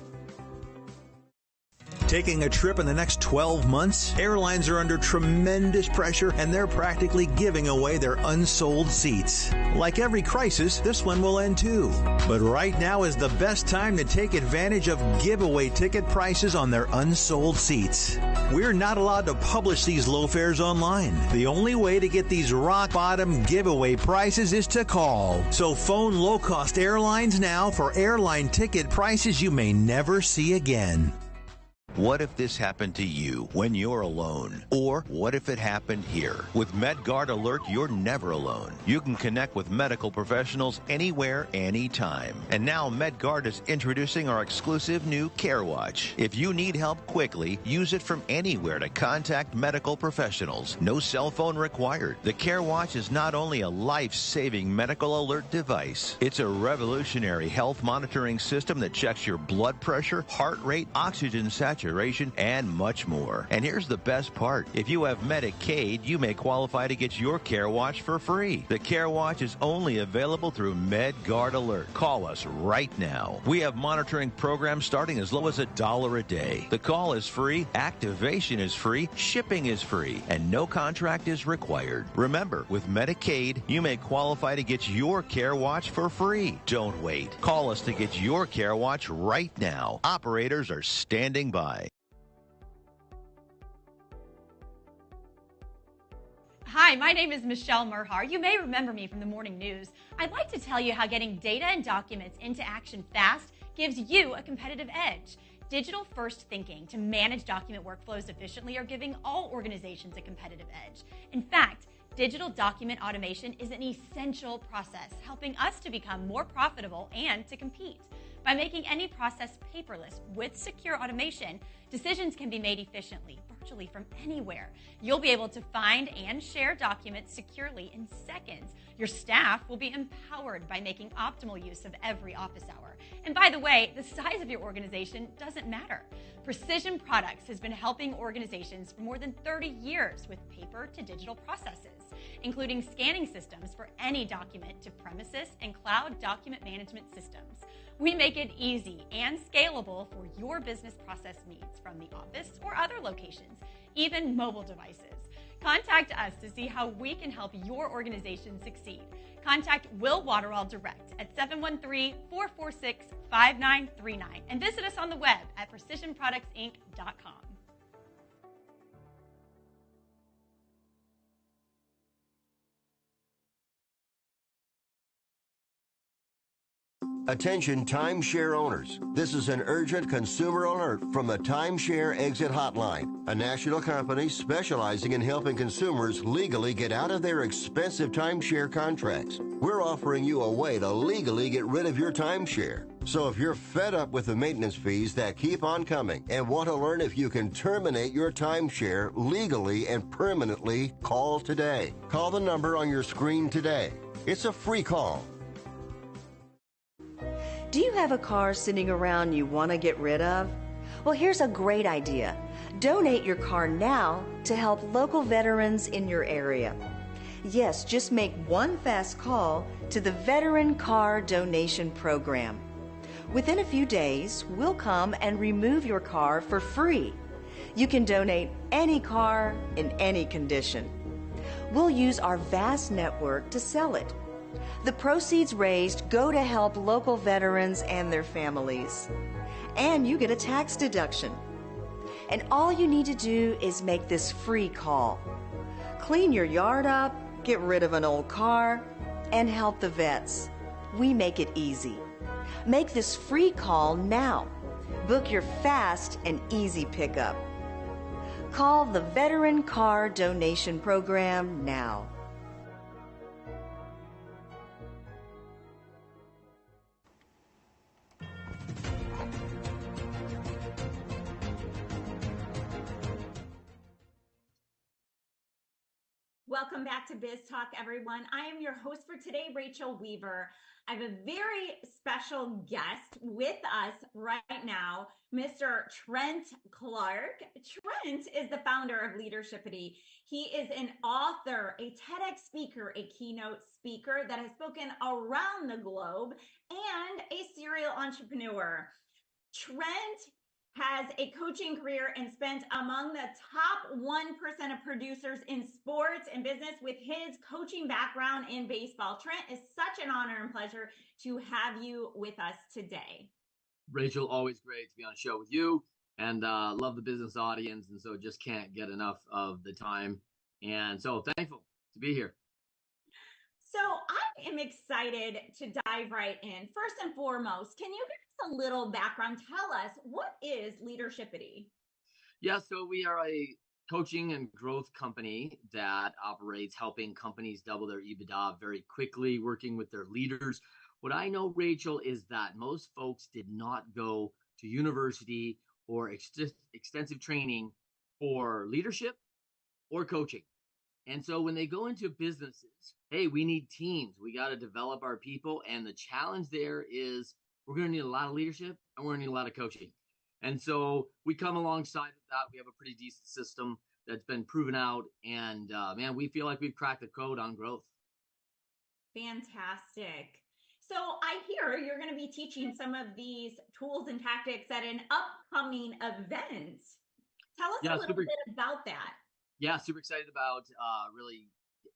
[SPEAKER 13] Taking a trip in the next 12 months? Airlines are under tremendous pressure and they're practically giving away their unsold seats. Like every crisis, this one will end too. But right now is the best time to take advantage of giveaway ticket prices on their unsold seats. We're not allowed to publish these low fares online. The only way to get these rock bottom giveaway prices is to call. So phone low-cost airlines now for airline ticket prices you may never see again.
[SPEAKER 4] What if this happened to you when you're alone? Or what if it happened here? With MedGuard Alert, you're never alone. You can connect with medical professionals anywhere, anytime. And now MedGuard is introducing our exclusive new Care Watch. If you need help quickly, use it from anywhere to contact medical professionals. No cell phone required. The Care Watch is not only a life-saving medical alert device, it's a revolutionary health monitoring system that checks your blood pressure, heart rate, oxygen saturation, and much more. And here's the best part. If you have Medicaid, you may qualify to get your Care Watch for free. The Care Watch is only available through MedGuard Alert. Call us right now. We have monitoring programs starting as low as $1 a day. The call is free, activation is free, shipping is free, and no contract is required. Remember, with Medicaid, you may qualify to get your Care Watch for free. Don't wait. Call us to get your Care Watch right now. Operators are standing by.
[SPEAKER 9] Hi, my name is Michelle Merhar. You may remember me from the morning news. I'd like to tell you how getting data and documents into action fast gives you a competitive edge. Digital-first thinking to manage document workflows efficiently are giving all organizations a competitive edge. In fact, digital document automation is an essential process, helping us to become more profitable and to compete. By making any process paperless with secure automation, decisions can be made efficiently, virtually from anywhere. You'll be able to find and share documents securely in seconds. Your staff will be empowered by making optimal use of every office hour. And by the way, the size of your organization doesn't matter. Precision Products has been helping organizations for more than 30 years with paper to digital processes, including scanning systems for any document to premises and cloud document management systems. We make it easy and scalable for your business process needs from the office or other locations, even mobile devices. Contact us to see how we can help your organization succeed. Contact Will Waterall direct at 713-446-5939 and visit us on the web at precisionproductsinc.com.
[SPEAKER 10] Attention timeshare owners. This is an urgent consumer alert from the Timeshare Exit Hotline, a national company specializing in helping consumers legally get out of their expensive timeshare contracts. We're offering you a way to legally get rid of your timeshare. So if you're fed up with the maintenance fees that keep on coming and want to learn if you can terminate your timeshare legally and permanently, call today. Call the number on your screen today. It's a free call.
[SPEAKER 11] Do you have a car sitting around you want to get rid of? Well, here's a great idea. Donate your car now to help local veterans in your area. Yes, just make one fast call to the Veteran Car Donation Program. Within a few days, we'll come and remove your car for free. You can donate any car in any condition. We'll use our vast network to sell it. The proceeds raised go to help local veterans and their families. And you get a tax deduction. And all you need to do is make this free call. Clean your yard up, get rid of an old car, and help the vets. We make it easy. Make this free call now. Book your fast and easy pickup. Call the Veteran Car Donation Program now.
[SPEAKER 1] Welcome back to Biz Talk, everyone. I am your host for today, Rachel Weaver. I have a very special guest with us right now, Mr. Trent Clark. Trent is the founder of Leadershipity. He is an author, a TEDx speaker, a keynote speaker that has spoken around the globe, and a serial entrepreneur. Trent has a coaching career and spent among the top 1% of producers in sports and business with his coaching background in baseball. Trent, is such an honor and pleasure to have you with us today.
[SPEAKER 14] Rachel, always great to be on a show with you, and love the business audience, and so just can't get enough of the time. And so thankful to be here.
[SPEAKER 1] So I am excited to dive right in. First and foremost, can you give us a little background? Tell us, what is Leadershipity?
[SPEAKER 14] Yeah, so we are a coaching and growth company that operates helping companies double their EBITDA very quickly, working with their leaders. What I know, Rachel, is that most folks did not go to university or extensive training for leadership or coaching. And so when they go into businesses, hey, we need teams. We got to develop our people. And the challenge there is we're going to need a lot of leadership and we're going to need a lot of coaching. And so we come alongside of that. We have a pretty decent system that's been proven out. And man, we feel like we've cracked the code on growth.
[SPEAKER 1] Fantastic. So I hear you're going to be teaching some of these tools and tactics at an upcoming event. Tell us a little bit about that.
[SPEAKER 14] Yeah, super excited about really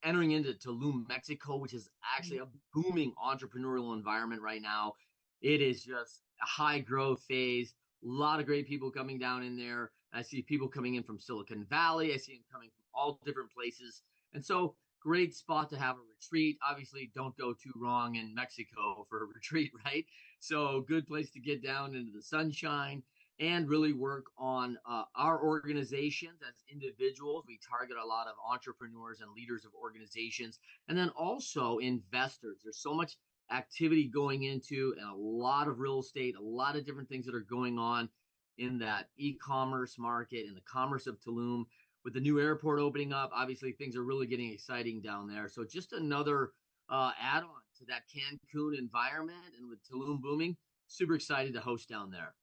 [SPEAKER 14] entering into Tulum, Mexico, which is actually a booming entrepreneurial environment right now. It is just a high growth phase. A lot of great people coming down in there. I see people coming in from Silicon Valley. I see them coming from all different places. And so great spot to have a retreat. Obviously, don't go too wrong in Mexico for a retreat, right? So good place to get down into the sunshine and really work on our organizations as individuals. We target a lot of entrepreneurs and leaders of organizations, and then also investors. There's so much activity going into and a lot of real estate, a lot of different things that are going on in that e-commerce market, in the commerce of Tulum. With the new airport opening up, obviously things are really getting exciting down there. So just another add-on to that Cancun environment, and with Tulum booming, super excited to host down there.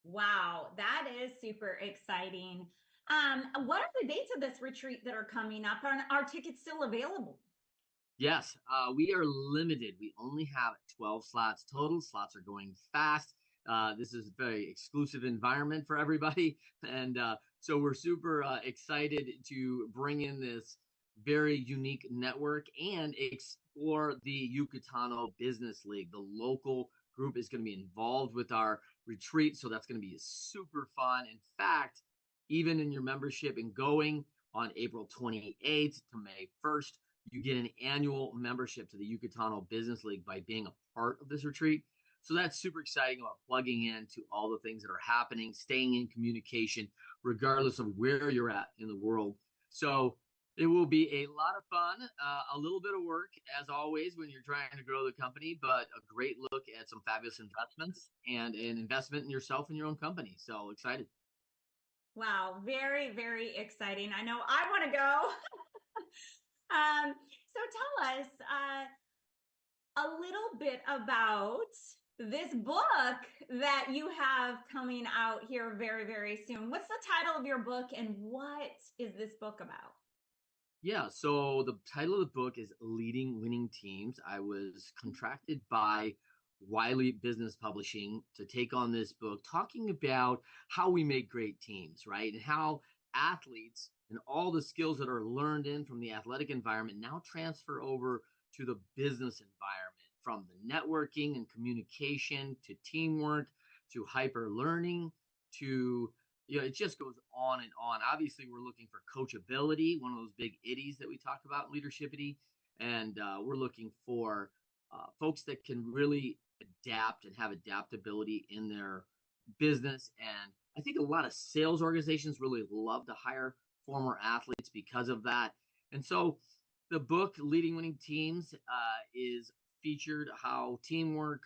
[SPEAKER 1] Wow, that is super exciting. What are the dates of this retreat that are coming up? Are tickets still available?
[SPEAKER 14] Yes, we are limited. We only have 12 slots total. Slots are going fast. This is a very exclusive environment for everybody. And so we're super excited to bring in this very unique network and explore the Yucatano Business League. The local group is going to be involved with our retreat, so that's going to be super fun. In fact, even in your membership and going on April 28th to May 1st, you get an annual membership to the Yucatano Business League by being a part of this retreat. So that's super exciting about plugging into all the things that are happening, staying in communication, regardless of where you're at in the world. So it will be a lot of fun, a little bit of work, as always, when you're trying to grow the company, but a great look at some fabulous investments and an investment in yourself and your own company. So excited.
[SPEAKER 1] Wow, very, very exciting. I know I want to go. So tell us a little bit about this book that you have coming out here very, very soon. What's the title of your book and what is this book about?
[SPEAKER 14] Yeah, so the title of the book is Leading Winning Teams. I was contracted by Wiley Business Publishing to take on this book, talking about how we make great teams, right? And how athletes and all the skills that are learned in from the athletic environment now transfer over to the business environment, from the networking and communication to teamwork to hyper learning to, it just goes on and on. Obviously, we're looking for coachability, one of those big iddies that we talk about in Leadershipity. And we're looking for folks that can really adapt and have adaptability in their business. And I think a lot of sales organizations really love to hire former athletes because of that. And so the book, Leading Winning Teams, is featured how teamwork,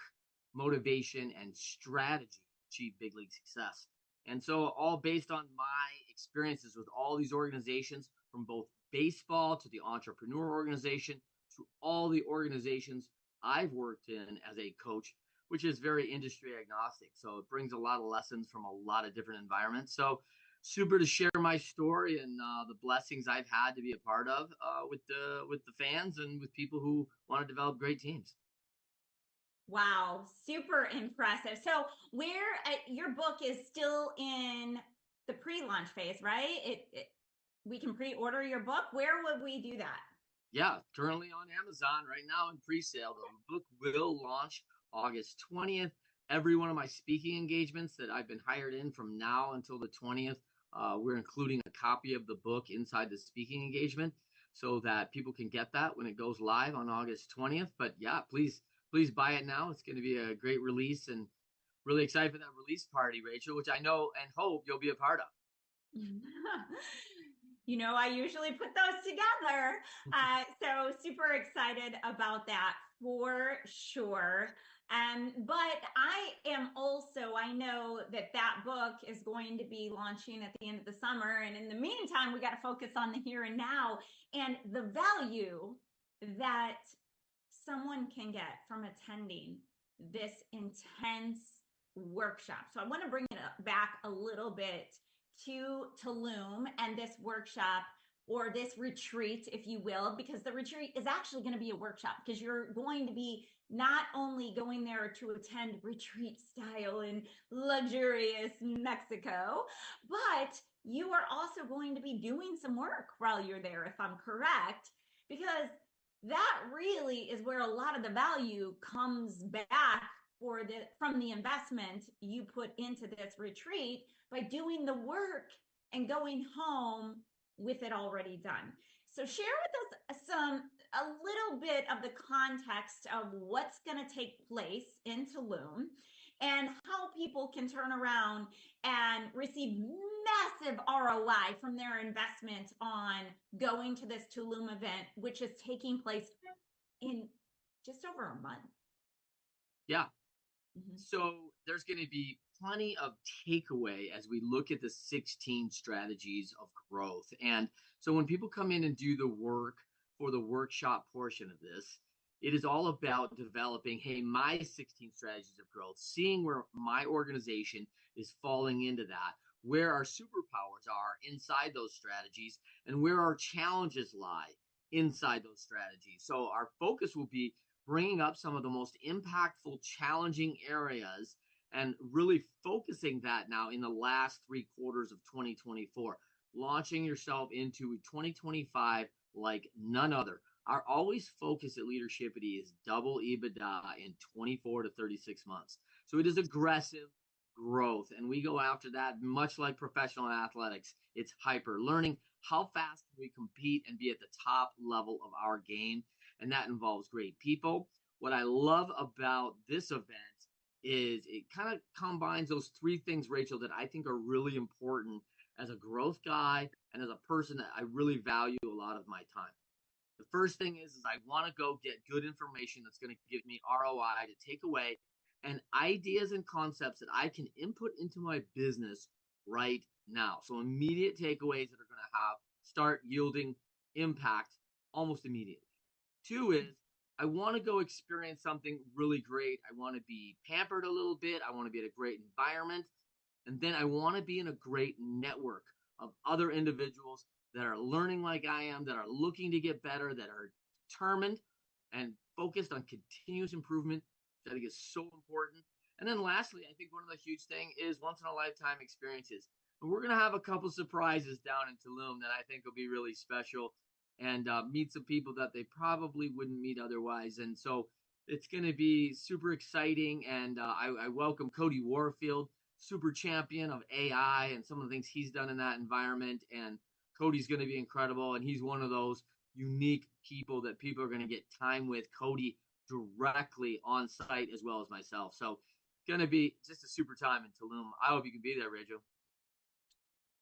[SPEAKER 14] motivation, and strategy achieve big league success. And so all based on my experiences with all these organizations, from both baseball to the entrepreneur organization to all the organizations I've worked in as a coach, which is very industry agnostic. So it brings a lot of lessons from a lot of different environments. So super to share my story and the blessings I've had to be a part of with the fans and with people who want to develop great teams.
[SPEAKER 1] Wow, super impressive. So where your book is still in the pre-launch phase, right? We can pre-order your book. Where would we do that?
[SPEAKER 14] Yeah, currently on Amazon right now in pre-sale. The book will launch August 20th. Every one of my speaking engagements that I've been hired in from now until the 20th, we're including a copy of the book inside the speaking engagement so that people can get that when it goes live on August 20th. But yeah, please buy it now. It's going to be a great release, and really excited for that release party, Rachel, which I know and hope you'll be a part of.
[SPEAKER 1] You know, I usually put those together. So super excited about that for sure. But I know that book is going to be launching at the end of the summer. And in the meantime, we got to focus on the here and now and the value that someone can get from attending this intense workshop. So I want to bring it back a little bit to Tulum and this workshop, or this retreat, if you will, because the retreat is actually going to be a workshop, because you're going to be not only going there to attend retreat style in luxurious Mexico, but you are also going to be doing some work while you're there, if I'm correct, because that really is where a lot of the value comes back from the investment you put into this retreat by doing the work and going home with it already done. So share with us a little bit of the context of what's going to take place in Tulum and how people can turn around and receive massive ROI from their investment on going to this Tulum event, which is taking place in just over a month.
[SPEAKER 14] Yeah. Mm-hmm. So there's going to be plenty of takeaway as we look at the 16 strategies of growth. And so when people come in and do the work for the workshop portion of this, it is all about developing, my 16 strategies of growth, seeing where my organization is falling into that, where our superpowers are inside those strategies, and where our challenges lie inside those strategies. So our focus will be bringing up some of the most impactful, challenging areas and really focusing that now in the last 3 quarters of 2024, launching yourself into 2025 like none other. Our always focus at Leadershipity is double EBITDA in 24 to 36 months. So it is aggressive growth, and we go after that much like professional athletics. It's hyper learning. How fast can we compete and be at the top level of our game? And that involves great people. What I love about this event is it kind of combines those 3 things, Rachel, that I think are really important as a growth guy and as a person that I really value a lot of my time. The first thing is I want to go get good information that's going to give me ROI to take away, and ideas and concepts that I can input into my business right now. So immediate takeaways that are going to start yielding impact almost immediately. 2 is I want to go experience something really great. I want to be pampered a little bit. I want to be at a great environment. And then I want to be in a great network of other individuals that are learning like I am, that are looking to get better, that are determined and focused on continuous improvement. That I think is so important. And then lastly, I think one of the huge things is once in a lifetime experiences. And we're going to have a couple surprises down in Tulum that I think will be really special, and meet some people that they probably wouldn't meet otherwise. And so it's going to be super exciting. And I welcome Cody Warfield, super champion of AI, and some of the things he's done in that environment. And Cody's going to be incredible. And he's one of those unique people that people are going to get time with Cody directly on site, as well as myself. So going to be just a super time in Tulum. I hope you can be there, Rachel.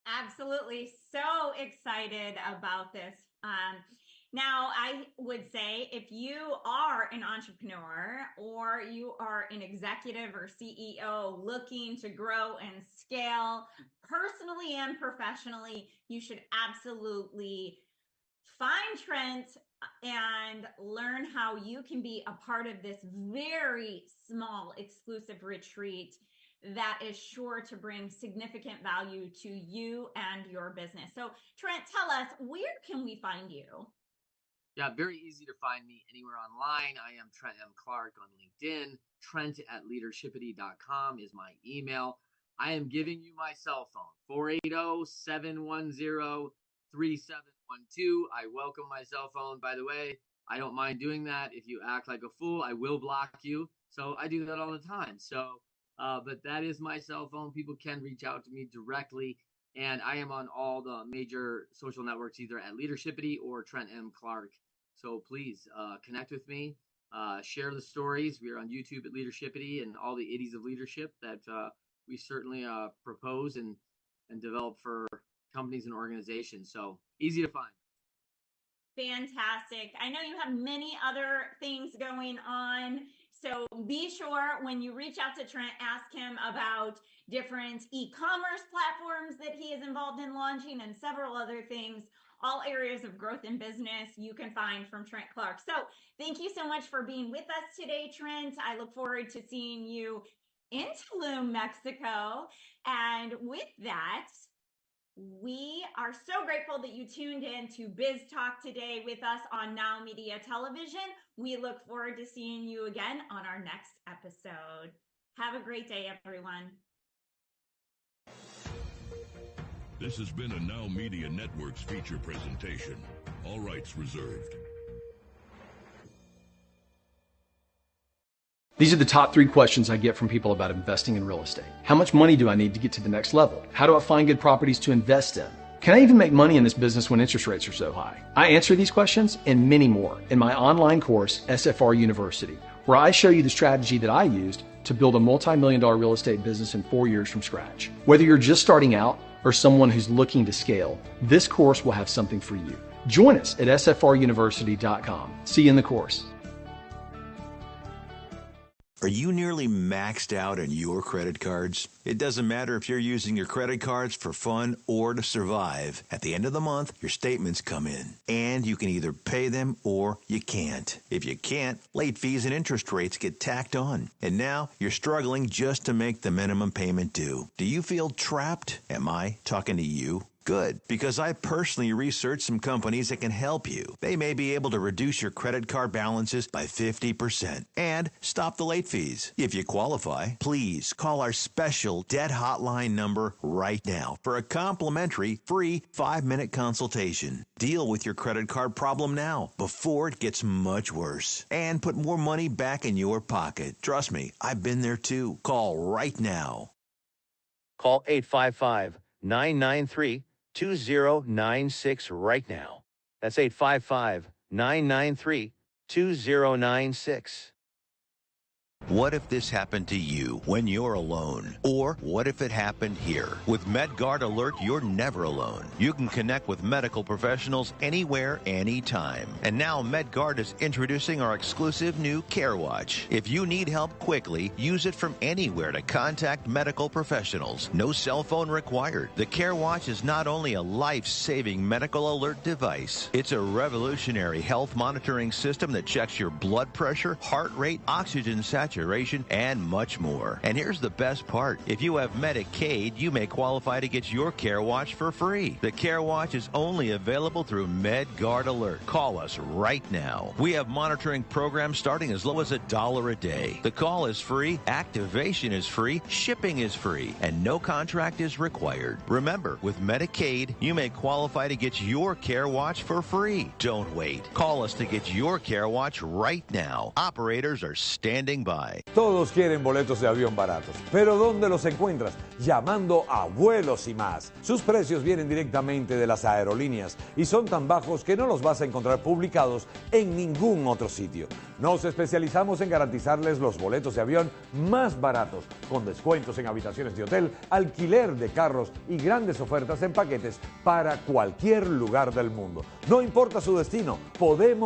[SPEAKER 1] Absolutely. So excited about this. Now, I would say if you are an entrepreneur or you are an executive or CEO looking to grow and scale personally and professionally, you should absolutely find Trent and learn how you can be a part of this very small exclusive retreat that is sure to bring significant value to you and your business. So Trent, tell us, where can we find you?
[SPEAKER 14] Yeah, very easy to find me anywhere online. I am Trent M. Clark on LinkedIn. Trent@leadershipity.com is my email. I am giving you my cell phone, 480-710-3712. I welcome my cell phone, by the way. I don't mind doing that. If you act like a fool, I will block you. So I do that all the time. But that is my cell phone. People can reach out to me directly. And I am on all the major social networks, either at Leadershipity or Trent M. Clark. So please connect with me, share the stories. We are on YouTube at Leadershipity and all the idiots of leadership that we certainly propose and develop for companies and organizations. So easy to find.
[SPEAKER 1] Fantastic. I know you have many other things going on. So be sure when you reach out to Trent, ask him about different e-commerce platforms that he is involved in launching and several other things, all areas of growth in business you can find from Trent Clark. So thank you so much for being with us today, Trent. I look forward to seeing you in Tulum, Mexico. And with that, we are so grateful that you tuned in to Biz Talk today with us on NowMedia Television. We look forward to seeing you again on our next episode. Have a great day, everyone.
[SPEAKER 15] This has been a NowMedia Networks feature presentation. All rights reserved.
[SPEAKER 3] These are the top 3 questions I get from people about investing in real estate. How much money do I need to get to the next level? How do I find good properties to invest in? Can I even make money in this business when interest rates are so high? I answer these questions and many more in my online course, SFR University, where I show you the strategy that I used to build a multi-million-dollar real estate business in 4 years from scratch. Whether you're just starting out or someone who's looking to scale, this course will have something for you. Join us at sfruniversity.com. See you in the course.
[SPEAKER 13] Are you nearly maxed out on your credit cards? It doesn't matter if you're using your credit cards for fun or to survive. At the end of the month, your statements come in, and you can either pay them or you can't. If you can't, late fees and interest rates get tacked on. And now you're struggling just to make the minimum payment due. Do you feel trapped? Am I talking to you? Good, because I personally researched some companies that can help you. They may be able to reduce your credit card balances by 50% and stop the late fees. If you qualify, please call our special debt hotline number right now for a complimentary free 5-minute consultation. Deal with your credit card problem now before it gets much worse and put more money back in your pocket. Trust me, I've been there too. Call right now.
[SPEAKER 5] Call 855-993-2096 right now. That's 855-993-2096.
[SPEAKER 4] What if this happened to you when you're alone? Or what if it happened here? With MedGuard Alert, you're never alone. You can connect with medical professionals anywhere, anytime. And now MedGuard is introducing our exclusive new Care Watch. If you need help quickly, use it from anywhere to contact medical professionals. No cell phone required. The Care Watch is not only a life-saving medical alert device, it's a revolutionary health monitoring system that checks your blood pressure, heart rate, oxygen saturation, and much more. And here's the best part. If you have Medicaid, you may qualify to get your Care Watch for free. The Care Watch is only available through MedGuard Alert. Call us right now. We have monitoring programs starting as low as $1 a day. The call is free, activation is free, shipping is free, and no contract is required. Remember, with Medicaid, you may qualify to get your Care Watch for free. Don't wait. Call us to get your Care Watch right now. Operators are standing by. high.
[SPEAKER 6] Todos quieren boletos de avión baratos, pero ¿dónde los encuentras? Llamando a Vuelos y Más. Sus precios vienen directamente de las aerolíneas y son tan bajos que no los vas a encontrar publicados en ningún otro sitio. Nos especializamos en garantizarles los boletos de avión más baratos, con descuentos en habitaciones de hotel, alquiler de carros y grandes ofertas en paquetes para cualquier lugar del mundo. No importa su destino, podemos